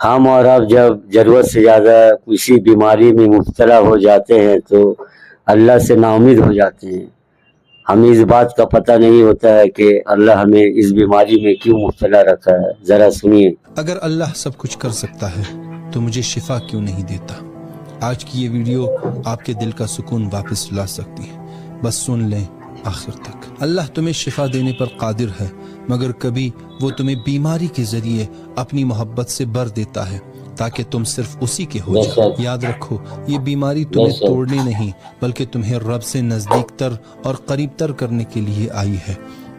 ہم اور اب جب ضرورت سے زیادہ کسی بیماری میں مبتلا ہو جاتے ہیں تو اللہ سے نا امید ہو جاتے ہیں. ہمیں اس بات کا پتہ نہیں ہوتا ہے کہ اللہ ہمیں اس بیماری میں کیوں مبتلا رکھا ہے. ذرا سنیے. اگر اللہ سب کچھ کر سکتا ہے تو مجھے شفا کیوں نہیں دیتا؟ آج کی یہ ویڈیو آپ کے دل کا سکون واپس لا سکتی ہے. بس سن لیں آخر تک. اللہ تمہیں شفا دینے پر قادر ہے، مگر کبھی وہ تمہیں بیماری کے ذریعے اپنی محبت سے بھر دیتا ہے تاکہ تم صرف اسی کے ہو جاؤ. یاد رکھو، یہ بیماری تمہیں توڑنے نہیں بلکہ تمہیں رب سے نزدیک تر اور قریب تر کرنے کے لیے آئی ہے،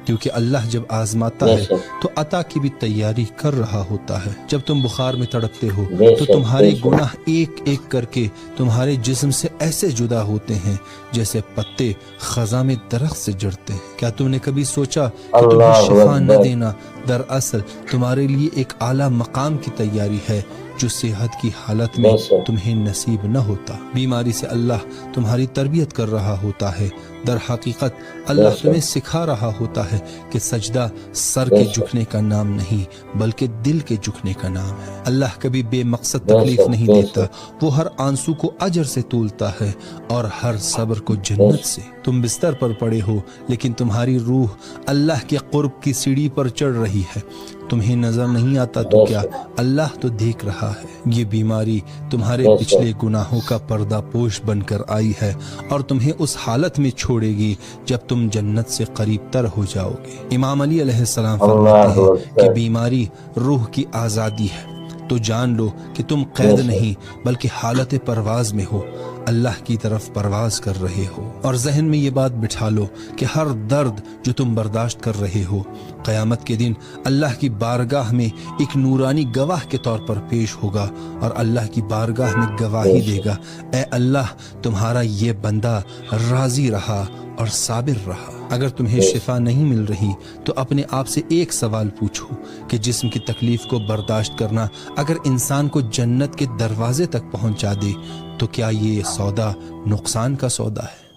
کیونکہ اللہ جب آزماتا ہے تو عطا کی بھی تیاری کر رہا ہوتا ہے. جب تم بخار میں تڑپتے ہو تو تمہارے گناہ ایک ایک کر کے تمہارے جسم سے ایسے جدا ہوتے ہیں جیسے پتے خزاں میں درخت سے جڑتے ہیں. کیا تم نے کبھی سوچا کہ تمہیں شفا نہ دینا دراصل تمہارے لیے ایک اعلیٰ مقام کی تیاری ہے جو صحت کی حالت میں تمہیں نصیب نہ ہوتا؟ بیماری سے اللہ تمہاری تربیت کر رہا ہوتا ہے. در حقیقت اللہ تمہیں سکھا رہا ہوتا ہے کہ سجدہ سر کے جھکنے کا نام نہیں بلکہ دل کے جھکنے کا نام ہے. اللہ کبھی بے مقصد تکلیف نہیں دیتا، وہ ہر آنسو کو اجر سے تولتا ہے اور ہر صبر کو جنت سے. تم بستر پر پڑے ہو لیکن تمہاری روح اللہ کے قرب کی سیڑھی پر چڑھ رہی ہے. تمہیں نظر نہیں آتا تو کیا، اللہ تو دیکھ رہا ہے. یہ بیماری تمہارے پچھلے گناہوں کا پردہ پوش بن کر آئی ہے اور تمہیں اس حالت میں چھوڑے گی جب تم جنت سے قریب تر ہو جاؤ گے. امام علی علیہ السلام فرماتے ہیں کہ بیماری روح کی آزادی ہے، تو جان لو کہ تم قید نہیں بلکہ حالت پرواز میں ہو، اللہ کی طرف پرواز کر رہے ہو. اور ذہن میں یہ بات بٹھا لو کہ ہر درد جو تم برداشت کر رہے ہو قیامت کے دن اللہ کی بارگاہ میں ایک نورانی گواہ کے طور پر پیش ہوگا اور اللہ کی بارگاہ میں گواہی دے گا، اے اللہ تمہارا یہ بندہ راضی رہا اور صابر رہا. اگر تمہیں شفا نہیں مل رہی تو اپنے آپ سے ایک سوال پوچھو کہ جسم کی تکلیف کو برداشت کرنا اگر انسان کو جنت کے دروازے تک پہنچا دے تو کیا یہ سودا نقصان کا سودا ہے؟